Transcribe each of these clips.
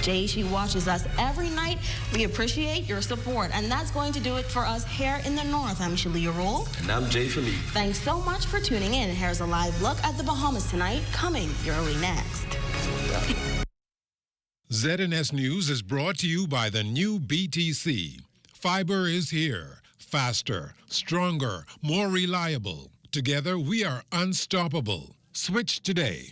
Jay, she watches us every night. We appreciate your support, and that's going to do it for us here in the North. I'm Shalia Rule. And I'm Jay Philippe. Thanks so much for tuning in. Here's a live look at the Bahamas tonight, coming your way next. ZNS News is brought to you by the new BTC. Fiber is here. Faster, stronger, more reliable. Together, we are unstoppable. Switch today.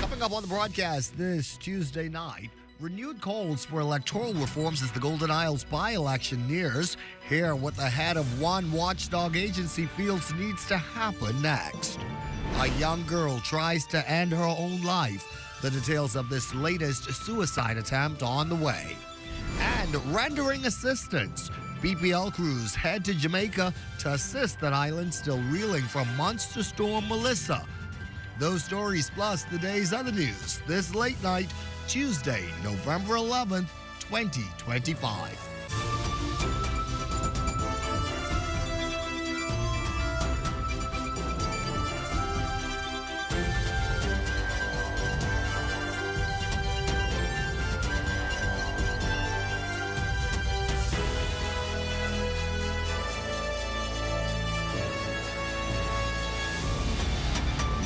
Coming up on the broadcast this Tuesday night, renewed calls for electoral reforms as the Golden Isles by-election nears. Hear what the head of one watchdog agency feels needs to happen next. A young girl tries to end her own life. The details of this latest suicide attempt on the way. And rendering assistance. BPL crews head to Jamaica to assist that island still reeling from monster storm Melissa. Those stories plus the day's other news this late night, Tuesday, November 11th, 2025.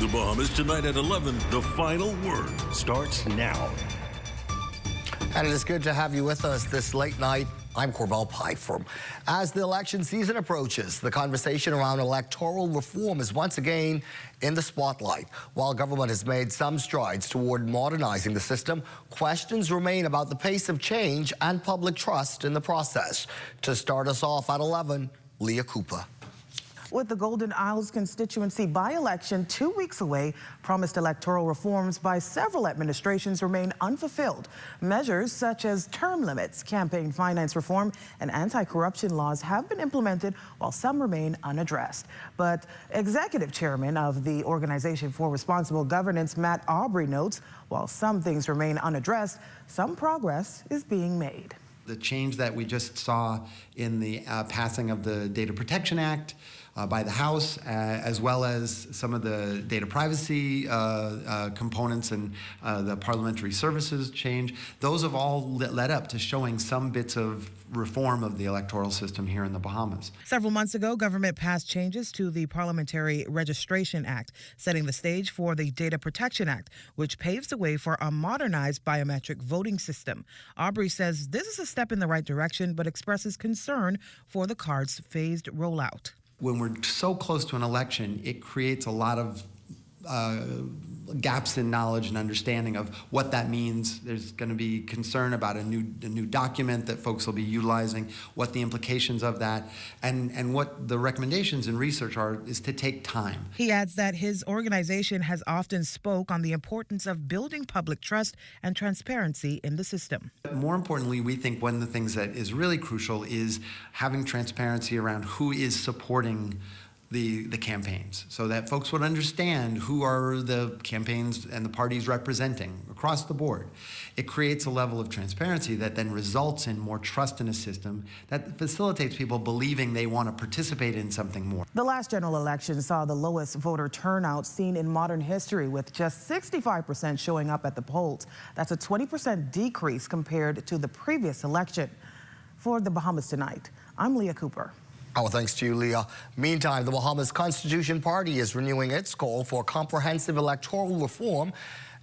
The Bahamas tonight at 11. The final word starts now. And it is good to have you with us this late night. I'm Corbell Pfeiffer. As the election season approaches, the conversation around electoral reform is once again in the spotlight. While government has made some strides toward modernizing the system, questions remain about the pace of change and public trust in the process. To start us off at 11, Leah Cooper. With the Golden Isles constituency by-election 2 weeks away, promised electoral reforms by several administrations remain unfulfilled. Measures such as term limits, campaign finance reform, and anti-corruption laws have been implemented while some remain unaddressed. But Executive Chairman of the Organization for Responsible Governance, Matt Aubrey, notes while some things remain unaddressed, some progress is being made. The change that we just saw in the passing of the Data Protection Act by the House, as well as some of the data privacy components and the parliamentary services change, those have all led up to showing some bits of reform of the electoral system here in the Bahamas. Several months ago, government passed changes to the Parliamentary Registration Act, setting the stage for the Data Protection Act, which paves the way for a modernized biometric voting system. Aubrey says this is a step in the right direction, but expresses concern for the card's phased rollout. When we're so close to an election, it creates a lot of gaps in knowledge and understanding of what that means. There's going to be concern about a new document that folks will be utilizing, what the implications of that, and what the recommendations in research are is to take time. He adds that his organization has often spoke on the importance of building public trust and transparency in the system. But more importantly, we think one of the things that is really crucial is having transparency around who is supporting the campaigns, so that folks would understand who are the campaigns and the parties representing across the board. It creates a level of transparency that then results in more trust in a system that facilitates people believing they want to participate in something more. The last general election saw the lowest voter turnout seen in modern history, with just 65% showing up at the polls. That's a 20% decrease compared to the previous election. For the Bahamas Tonight, I'm Leah Cooper. Our thanks to you, Leah. Meantime, the Bahamas Constitution Party is renewing its call for comprehensive electoral reform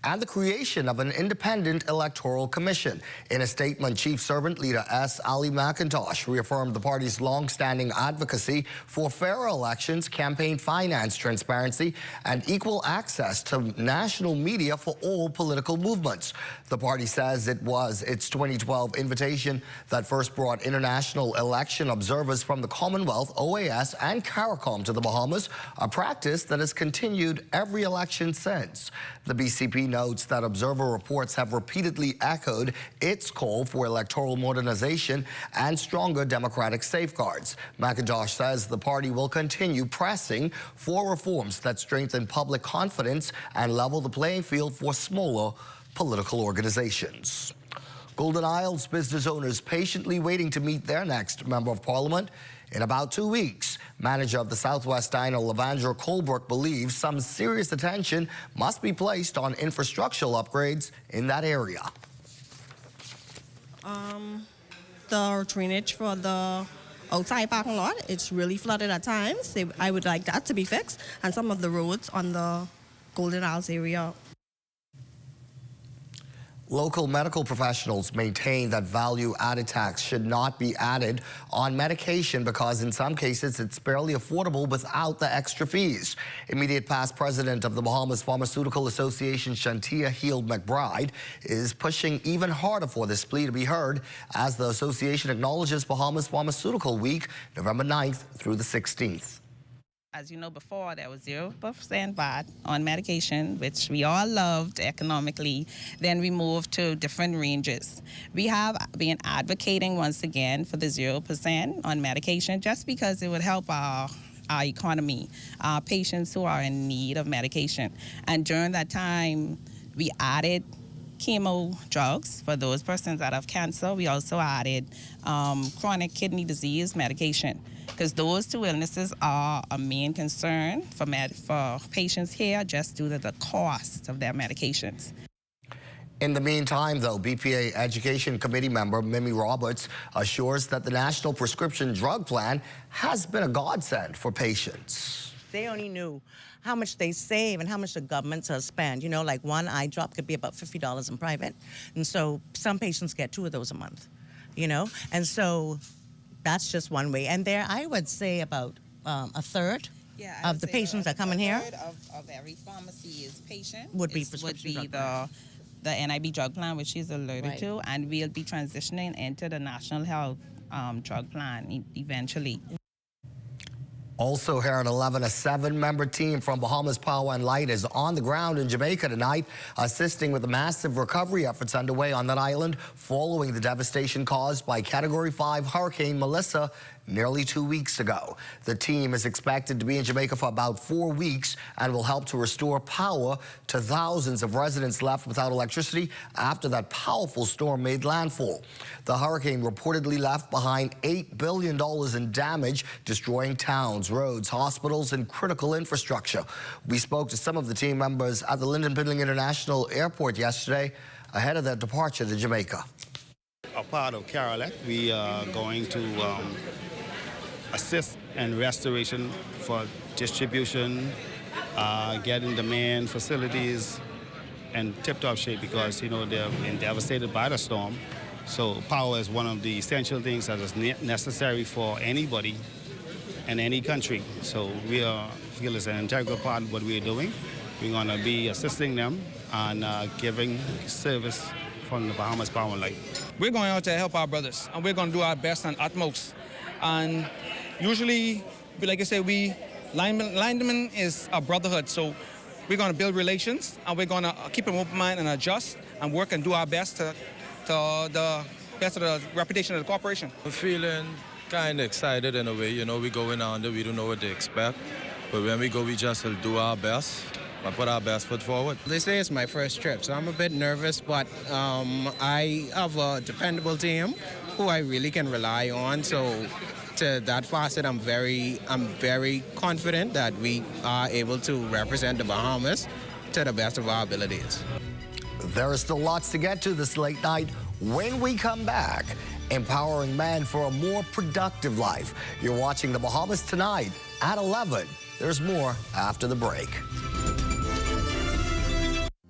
and the creation of an independent electoral commission. In a statement, Chief Servant Leader S. Ali McIntosh reaffirmed the party's long-standing advocacy for fairer elections, campaign finance transparency, and equal access to national media for all political movements. The party says it was its 2012 invitation that first brought international election observers from the Commonwealth, OAS, and CARICOM to the Bahamas, a practice that has continued every election since. The BCP notes that observer reports have repeatedly echoed its call for electoral modernization and stronger democratic safeguards. McIntosh says the party will continue pressing for reforms that strengthen public confidence and level the playing field for smaller political organizations. Golden Isles business owners patiently waiting to meet their next Member of Parliament in about 2 weeks. Manager of the Southwest Diner, Lavandra Colbrook, believes some serious attention must be placed on infrastructural upgrades in that area. The drainage for the outside parking lot, it's really flooded at times. I would like that to be fixed. And some of the roads on the Golden Isles area. Local medical professionals maintain that value-added tax should not be added on medication because in some cases it's barely affordable without the extra fees. Immediate past president of the Bahamas Pharmaceutical Association, Shantia Heald McBride, is pushing even harder for this plea to be heard as the association acknowledges Bahamas Pharmaceutical Week, November 9th through the 16th. As you know, before there was 0% VAT on medication, which we all loved economically. Then we moved to different ranges. We have been advocating once again for the 0% on medication just because it would help our economy, our patients who are in need of medication. And during that time, we added chemo drugs for those persons that have cancer. We also added chronic kidney disease medication, because those two illnesses are a main concern for patients here just due to the cost of their medications. In the meantime, though, BPA Education Committee member Mimi Roberts assures that the National Prescription Drug Plan has been a godsend for patients. They only knew how much they save and how much the government has spent. You know, like one eye drop could be about $50 in private. And so some patients get 2 of those a month, you know? And so that's just one way. And there, I would say about a third of the patients that come in here. A third of every pharmacy is patient. Would be prescription drug the NIB drug plan, which she's alerted to, and we'll be transitioning into the National Health Drug Plan eventually. Also here at 11, a 7-member team from Bahamas Power and Light is on the ground in Jamaica tonight, assisting with the massive recovery efforts underway on that island following the devastation caused by Category 5 Hurricane Melissa nearly 2 weeks ago. The team is expected to be in Jamaica for about 4 weeks and will help to restore power to thousands of residents left without electricity after that powerful storm made landfall. The hurricane reportedly left behind $8 billion in damage, destroying towns, roads, hospitals, and critical infrastructure. We spoke to some of the team members at the Lyndon Pindling International Airport yesterday ahead of their departure to Jamaica. A part of Carolet, we are going to assist in restoration for distribution, getting the main facilities in tip-top shape because, you know, they've been devastated by the storm. So power is one of the essential things that is necessary for anybody in any country. So we feel it's an integral part of what we're doing. We're going to be assisting them and giving service from the Bahamas Power and Light. We're going out to help our brothers, and we're going to do our best and utmost. And usually, like I said, lineman is a brotherhood, so we're going to build relations, and we're going to keep an open mind and adjust and work and do our best to the best of the reputation of the corporation. We're feeling kind of excited in a way. You know, we're going on there, we don't know what to expect, but when we go, we just will do our best. I put our best foot forward. This is my first trip, so I'm a bit nervous, but I have a dependable team who I really can rely on. So to that facet, I'm very confident that we are able to represent the Bahamas to the best of our abilities. There are still lots to get to this late night. When we come back, empowering men for a more productive life. You're watching the Bahamas Tonight at 11. There's more after the break.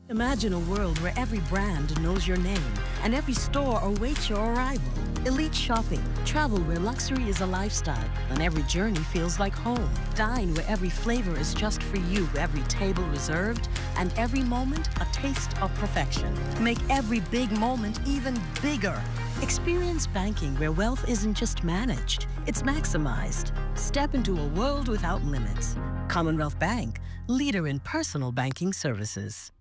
Imagine a world where every brand knows your name and every store awaits your arrival. Elite shopping, travel where luxury is a lifestyle and every journey feels like home. Dine where every flavor is just for you, every table reserved, and every moment a taste of perfection. Make every big moment even bigger. Experience banking where wealth isn't just managed, it's maximized. Step into a world without limits. Commonwealth Bank, leader in personal banking services.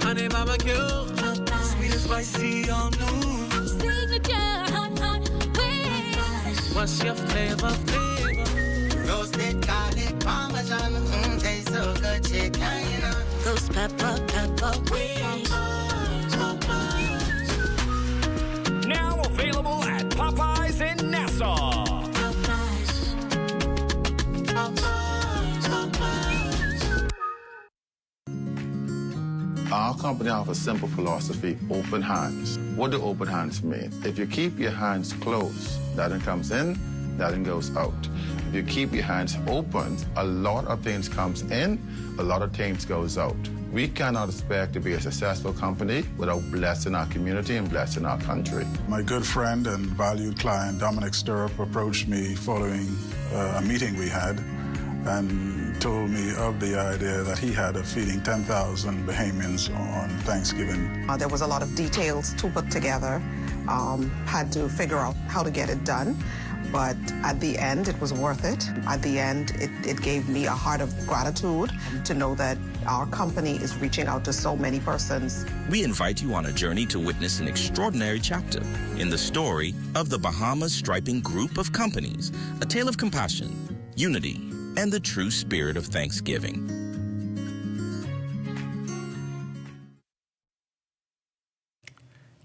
Honey barbecue, sweet and spicy, all new. Signature hot wings. What's your flavor? Roasted garlic parmesan, tastes so good, chicken. Ghost pepper wings. Now available at Popeyes in Nassau. Our company have a simple philosophy, open hands. What do open hands mean? If you keep your hands closed, nothing comes in, nothing goes out. If you keep your hands open, a lot of things comes in, a lot of things goes out. We cannot expect to be a successful company without blessing our community and blessing our country. My good friend and valued client, Dominic Stirrup, approached me following a meeting we had and told me of the idea that he had of feeding 10,000 Bahamians on Thanksgiving. There was a lot of details to put together, had to figure out how to get it done. But at the end, it was worth it. At the end, it gave me a heart of gratitude to know that our company is reaching out to so many persons. We invite you on a journey to witness an extraordinary chapter in the story of the Bahamas Striping Group of Companies, a tale of compassion, unity, and the true spirit of Thanksgiving.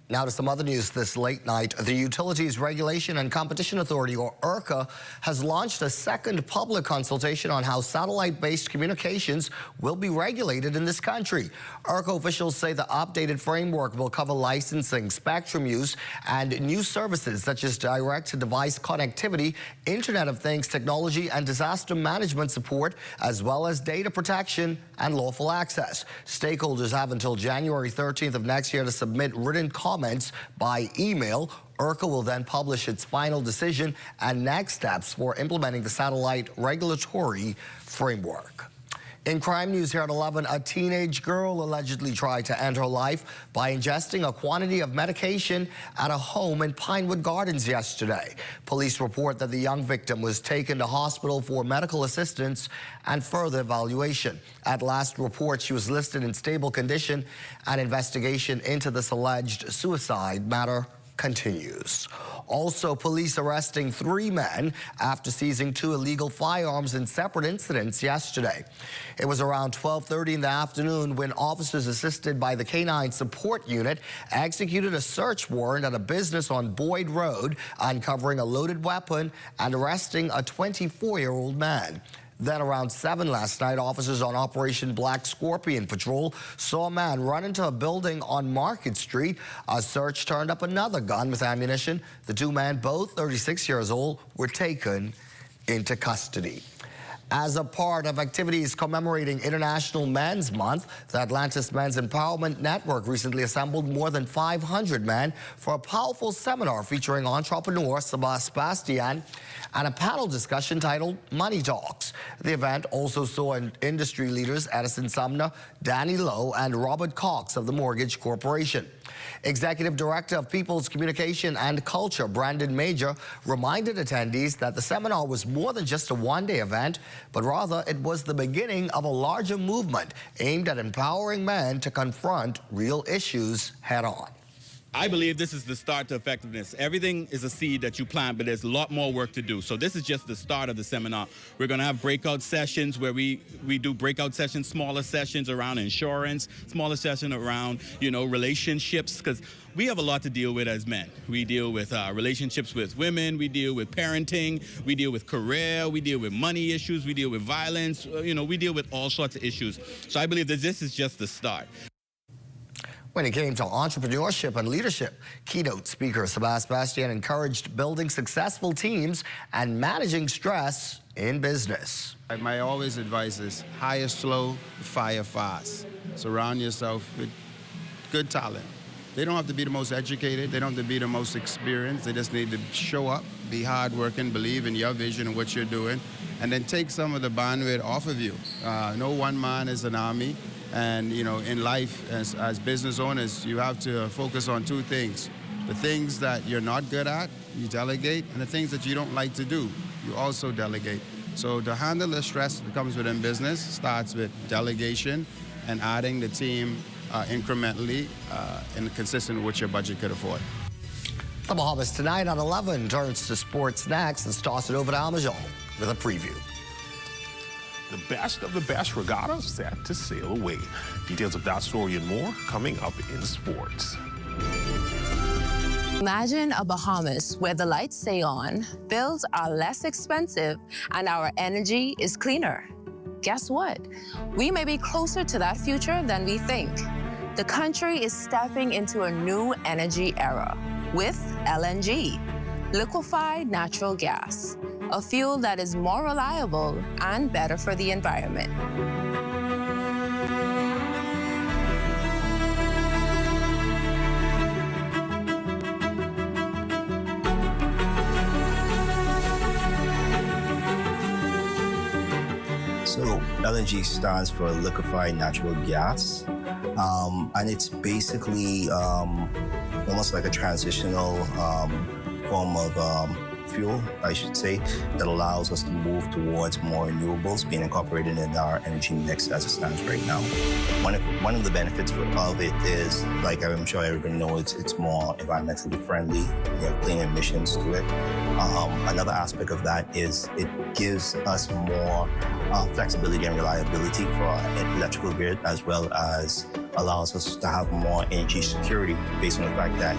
Now to some other news this late night. The Utilities Regulation and Competition Authority, or URCA, has launched a second public consultation on how satellite-based communications will be regulated in this country. URCA officials say the updated framework will cover licensing, spectrum use, and new services such as direct-to-device connectivity, Internet of Things technology, and disaster management support, as well as data protection and lawful access. Stakeholders have until January 13th of next year to submit written comments by email. URCA will then publish its final decision and next steps for implementing the satellite regulatory framework. In crime news here at 11, a teenage girl allegedly tried to end her life by ingesting a quantity of medication at a home in Pinewood Gardens yesterday. Police report that the young victim was taken to hospital for medical assistance and further evaluation. At last report, she was listed in stable condition. An investigation into this alleged suicide matter continues. Also, police arresting 3 men after seizing 2 illegal firearms in separate incidents yesterday. It was around 12:30 in the afternoon when officers assisted by the Canine Support Unit executed a search warrant at a business on Boyd Road, uncovering a loaded weapon and arresting a 24-year-old man. Then around 7 last night, officers on Operation Black Scorpion Patrol saw a man run into a building on Market Street. A search turned up another gun with ammunition. The 2 men, both 36 years old, were taken into custody. As a part of activities commemorating International Men's Month, the Atlantis Men's Empowerment Network recently assembled more than 500 men for a powerful seminar featuring entrepreneur Sebastian and a panel discussion titled Money Talks. The event also saw industry leaders Edison Sumner, Danny Lowe, and Robert Cox of the Mortgage Corporation. Executive Director of People's Communication and Culture, Brandon Major, reminded attendees that the seminar was more than just a one-day event, but rather it was the beginning of a larger movement aimed at empowering men to confront real issues head-on. I believe this is the start to effectiveness. Everything is a seed that you plant, but there's a lot more work to do. So this is just the start of the seminar. We're going to have breakout sessions where we do breakout sessions, smaller sessions around insurance, smaller session around, relationships, because we have a lot to deal with as men. We deal with relationships with women, we deal with parenting, we deal with career, we deal with money issues, we deal with violence, we deal with all sorts of issues. So I believe that this is just the start. When it came to entrepreneurship and leadership, keynote speaker Sebastian encouraged building successful teams and managing stress in business. My always advice is hire slow, fire fast. Surround yourself with good talent. They don't have to be the most educated, they don't have to be the most experienced, they just need to show up, be hardworking, believe in your vision and what you're doing, and then take some of the bandwidth off of you. No one man is an army. And, in life, as business owners, you have to focus on 2 things. The things that you're not good at, you delegate, and the things that you don't like to do, you also delegate. So to handle the stress that comes within business starts with delegation and adding the team incrementally and consistent with what your budget could afford. The Bahamas tonight at 11 turns to sports next. Let's toss it over to Almajon with a preview. The best of the best regatta set to sail away. Details of that story and more coming up in sports. Imagine a Bahamas where the lights stay on, bills are less expensive, and our energy is cleaner. Guess what? We may be closer to that future than we think. The country is stepping into a new energy era with LNG, liquefied natural gas, a fuel that is more reliable and better for the environment. So LNG stands for liquefied natural gas, and it's basically almost like a transitional form of fuel, I should say, that allows us to move towards more renewables being incorporated in our energy mix as it stands right now. One of the benefits of it is, like I'm sure everybody knows, it's more environmentally friendly. You have clean emissions to it. Another aspect of that is it gives us more flexibility and reliability for our electrical grid, as well as allows us to have more energy security based on the fact that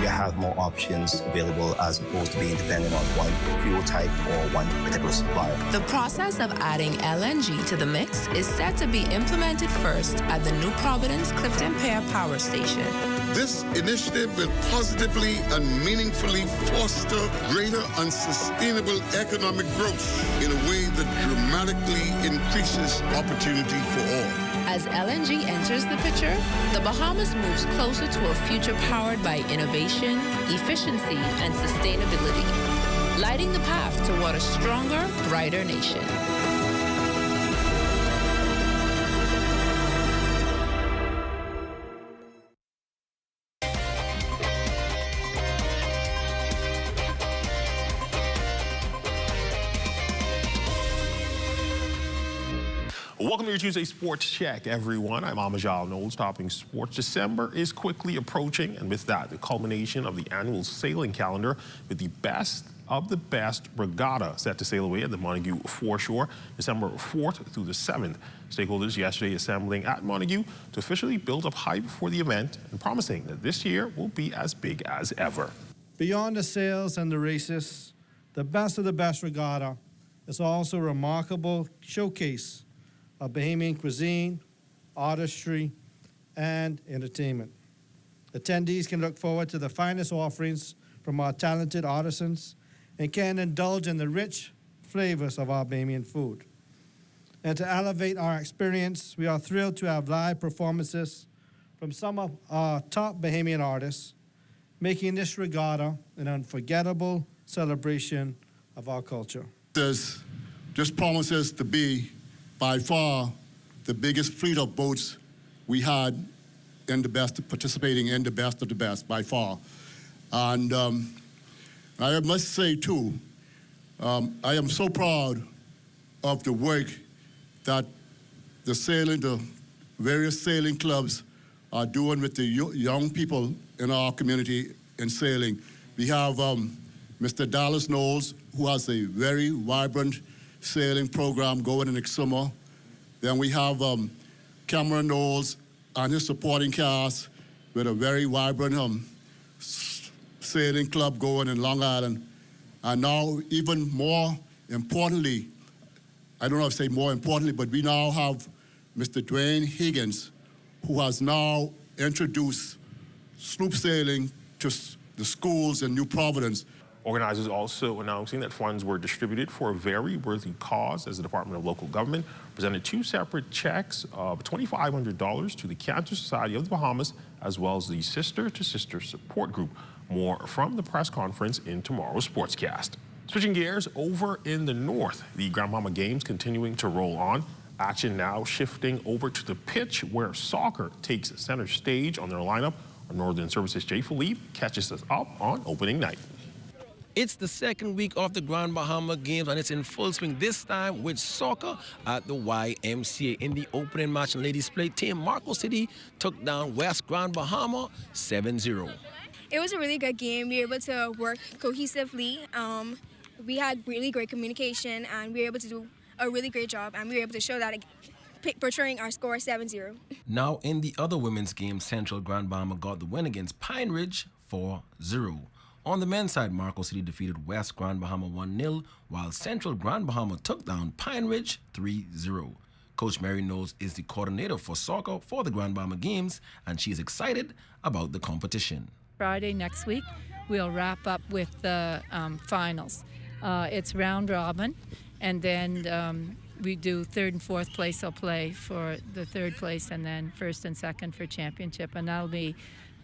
you have more options available as opposed to being dependent on one fuel type or one particular supplier. The process of adding LNG to the mix is set to be implemented first at the New Providence Clifton Pier Power Station. This initiative will positively and meaningfully foster greater and sustainable economic growth in a way that dramatically increases opportunity for all. As LNG enters the picture, the Bahamas moves closer to a future powered by innovation, efficiency, and sustainability, lighting the path toward a stronger, brighter nation. Welcome to your Tuesday Sports Check, everyone. I'm Amajal Knowles, topping sports. December is quickly approaching, and with that, the culmination of the annual sailing calendar with the best of the best regatta set to sail away at the Montague foreshore December 4th through the 7th. Stakeholders yesterday assembling at Montague to officially build up hype for the event and promising that this year will be as big as ever. Beyond the sails and the races, the best of the best regatta is also a remarkable showcase of Bahamian cuisine, artistry, and entertainment. Attendees can look forward to the finest offerings from our talented artisans and can indulge in the rich flavors of our Bahamian food. And to elevate our experience, we are thrilled to have live performances from some of our top Bahamian artists, making this regatta an unforgettable celebration of our culture. This promises to be by far the biggest fleet of boats we had in the best, participating in the best of the best, by far. And I must say, too, I am so proud of the work that the various sailing clubs are doing with the young people in our community in sailing. We have Mr. Dallas Knowles, who has a very vibrant sailing program going in the summer. Then we have Cameron Knowles and his supporting cast with a very vibrant sailing club going in Long Island. And now, even more importantly, I don't know if I say more importantly, but we now have Mr. Dwayne Higgins, who has now introduced sloop sailing to the schools in New Providence. Organizers also announcing that funds were distributed for a very worthy cause as the Department of Local Government presented two separate checks of $2,500 to the Cancer Society of the Bahamas, as well as the Sister to Sister Support Group. More from the press conference in tomorrow's Sportscast. Switching gears, over in the north, the Grand Bahama Games continuing to roll on. Action now shifting over to the pitch where soccer takes center stage on their lineup. Our Northern Services Jay Philippe catches us up on opening night. It's the second week of the Grand Bahama Games, and it's in full swing this time with soccer at the YMCA. In the opening match, ladies play team Marco City took down West Grand Bahama 7-0. It was a really good game. We were able to work cohesively. We had really great communication, and we were able to do a really great job, and we were able to show that portraying our score 7-0. Now, in the other women's game, Central Grand Bahama got the win against Pine Ridge 4-0. On the men's side, Marco City defeated West Grand Bahama 1-0, while Central Grand Bahama took down Pine Ridge 3-0. Coach Mary Knowles is the coordinator for soccer for the Grand Bahama Games, and she's excited about the competition. Friday next week, we'll wrap up with the finals. It's round robin, and then we do third and fourth place will play for the third place, and then first and second for championship. And that'll be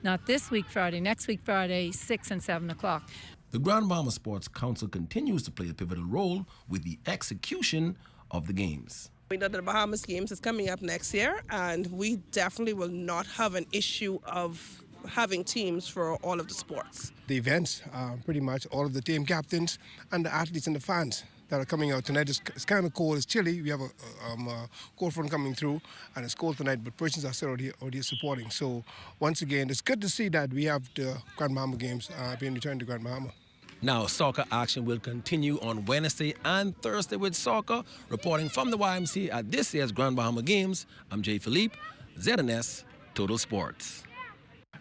not this week Friday, next week Friday, 6 and 7 o'clock. The Grand Bahama Sports Council continues to play a pivotal role with the execution of the games. We know that the Bahamas Games is coming up next year, and we definitely will not have an issue of having teams for all of the sports. The events, pretty much all of the team captains and the athletes and the fans that are coming out tonight. It's kind of cold, it's chilly. We have a cold front coming through, and it's cold tonight, but persons are still already supporting. So once again, it's good to see that we have the Grand Bahama Games being returned to Grand Bahama. Now, soccer action will continue on Wednesday and Thursday with soccer. Reporting from the YMCA at this year's Grand Bahama Games, I'm Jay Philippe, ZNS Total Sports.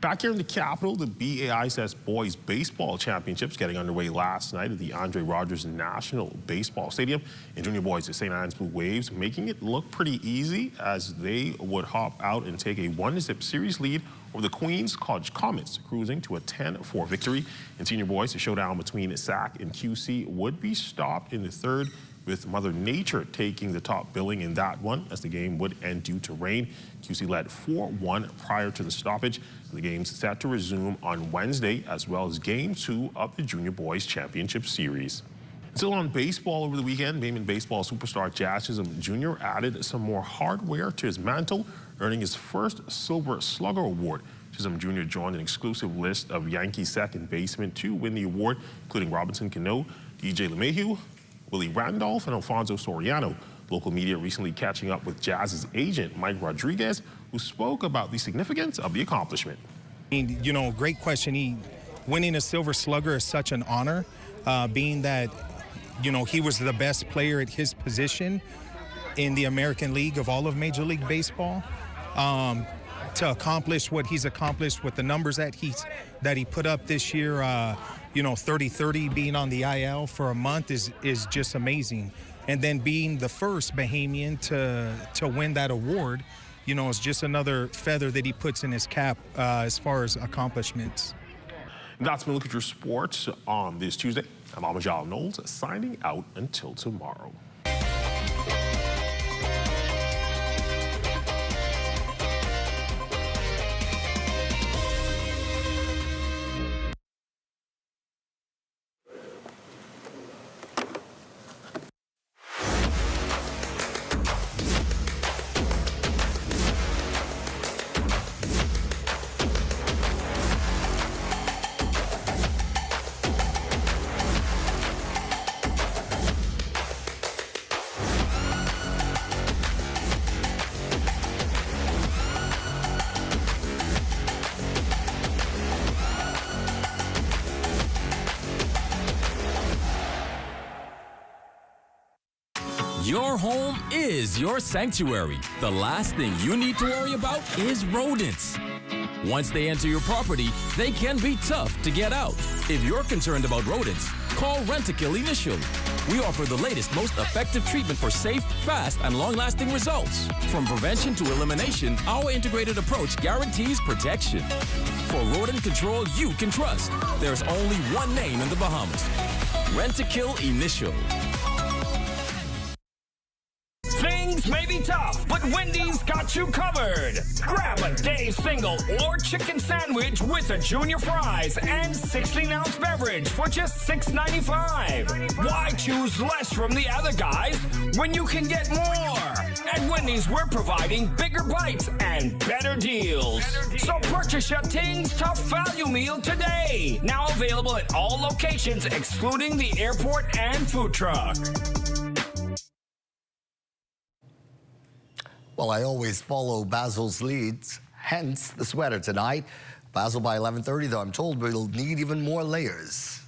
Back here in the capital, the BAISS Boys Baseball Championships getting underway last night at the Andre Rogers National Baseball Stadium. And junior boys at St. Anne's Blue Waves making it look pretty easy as they would hop out and take a 1-0 series lead over the Queens College Comets, cruising to a 10-4 victory. And senior boys, the showdown between SAC and QC would be stopped in the third, with Mother Nature taking the top billing in that one as the game would end due to rain. QC led 4-1 prior to the stoppage. The game's set to resume on Wednesday, as well as Game 2 of the Junior Boys Championship Series. Still on baseball over the weekend, Bayman baseball superstar Jazz Chisholm Jr. added some more hardware to his mantle, earning his first Silver Slugger Award. Chisholm Jr. joined an exclusive list of Yankee second basemen to win the award, including Robinson Cano, DJ LeMahieu, Willie Randolph, and Alfonso Soriano. Local media recently catching up with Jazz's agent, Mike Rodriguez, who spoke about the significance of the accomplishment. You know, great question. Winning a Silver Slugger is such an honor, being that, you know, he was the best player at his position in the American League of all of Major League Baseball. To accomplish what he's accomplished with the numbers that he put up this year, you know, 30-30 being on the IL for a month is just amazing. And then being the first Bahamian to win that award, you know, is just another feather that he puts in his cap as far as accomplishments. And that's been a look at your sports on this Tuesday. I'm Amajal Knowles, signing out until tomorrow. Your home is your sanctuary. The last thing you need to worry about is rodents. Once they enter your property, they can be tough to get out. If you're concerned about rodents, call Rent-A-Kill Initial. We offer the latest, most effective treatment for safe, fast, and long-lasting results. From prevention to elimination, our integrated approach guarantees protection. For rodent control you can trust, there's only one name in the Bahamas: Rent-A-Kill Initial. Things may be tough, but Wendy's got you covered. Grab a day single or chicken sandwich with a junior fries and 16-ounce beverage for just $6.95. Why choose less from the other guys when you can get more? At Wendy's, we're providing bigger bites and better deals. So purchase your Tings Tough Value Meal today. Now available at all locations, excluding the airport and food truck. Well, I always follow Basil's leads, hence the sweater tonight. Basil by 11:30, though, I'm told we'll need even more layers.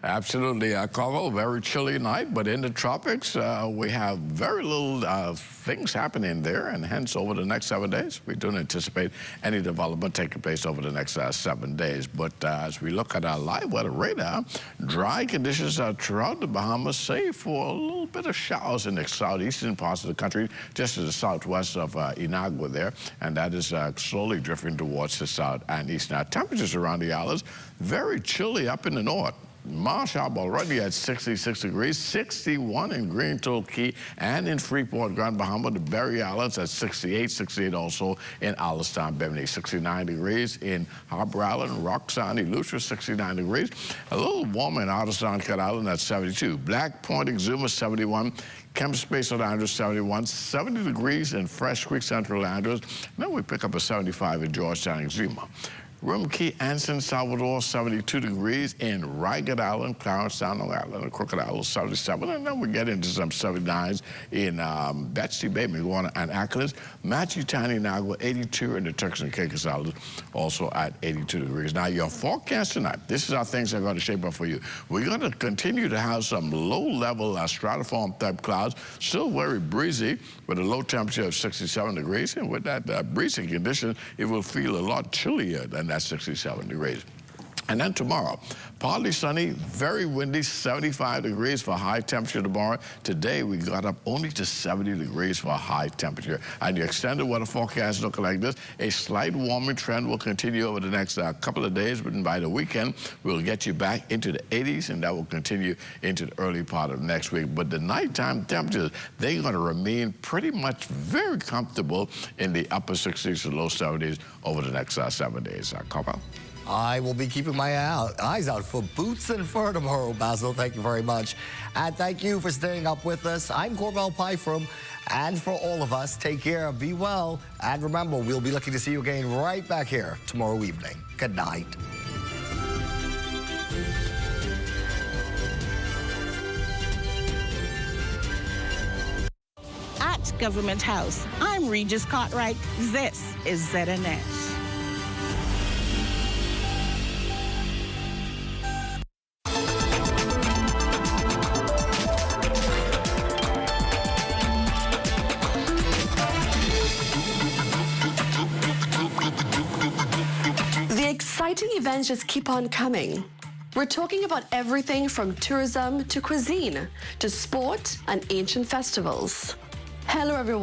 Absolutely, Carvel. Very chilly night, but in the tropics, we have very little things happening there, and hence over the next 7 days, we don't anticipate any development taking place over the next 7 days. But as we look at our live weather radar, dry conditions throughout the Bahamas, save for a little bit of showers in the southeastern parts of the country, just to the southwest of Inagua there, and that is slowly drifting towards the south and east. Now, temperatures around the islands, very chilly up in the north. Marshall already at 66 degrees, 61 in Green Toll Key and in Freeport, Grand Bahama. The Berry Islands at 68 also in Alistown, Bimini, 69 degrees in Harbor Island, Roxanne, Eleuthera, 69 degrees. A little warmer in Alistown, Cat Island at 72. Black Point, Exuma, 71. Kemp Space, St. Andrews, 71. 70 degrees in Fresh Creek, Central Andrews. Then we pick up a 75 in Georgetown, Exuma. Rim Key, Anson, Salvador, 72 degrees. In Ragged Island, Clarence, Long Island, and Crooked Island, 77. And then we get into some 79s in Betsy Bay, Miguana, and Acklins. Machitani, Nagua, 82, and the Turks and Caicos Islands also at 82 degrees. Now, your forecast tonight, this is how things are going to shape up for you. We're going to continue to have some low-level stratiform-type clouds, still very breezy, with a low temperature of 67 degrees. And with that breezy condition, it will feel a lot chillier than that 67 degrees. And then tomorrow, partly sunny, very windy, 75 degrees for high temperature tomorrow. Today, we got up only to 70 degrees for high temperature. And your extended weather forecast looking like this. A slight warming trend will continue over the next couple of days, but by the weekend, we'll get you back into the 80s, and that will continue into the early part of next week. But the nighttime temperatures, they're going to remain pretty much very comfortable in the upper 60s to low 70s over the next 7 days. Carmel? I will be keeping my eyes out for boots and fur tomorrow, Basil. Thank you very much. And thank you for staying up with us. I'm Corbell Pyfrom. And for all of us, take care, be well. And remember, we'll be looking to see you again right back here tomorrow evening. Good night. At Government House, I'm Regis Cartwright. This is ZNS. Exciting events just keep on coming. We're talking about everything from tourism to cuisine to sport and ancient festivals. Hello, everyone.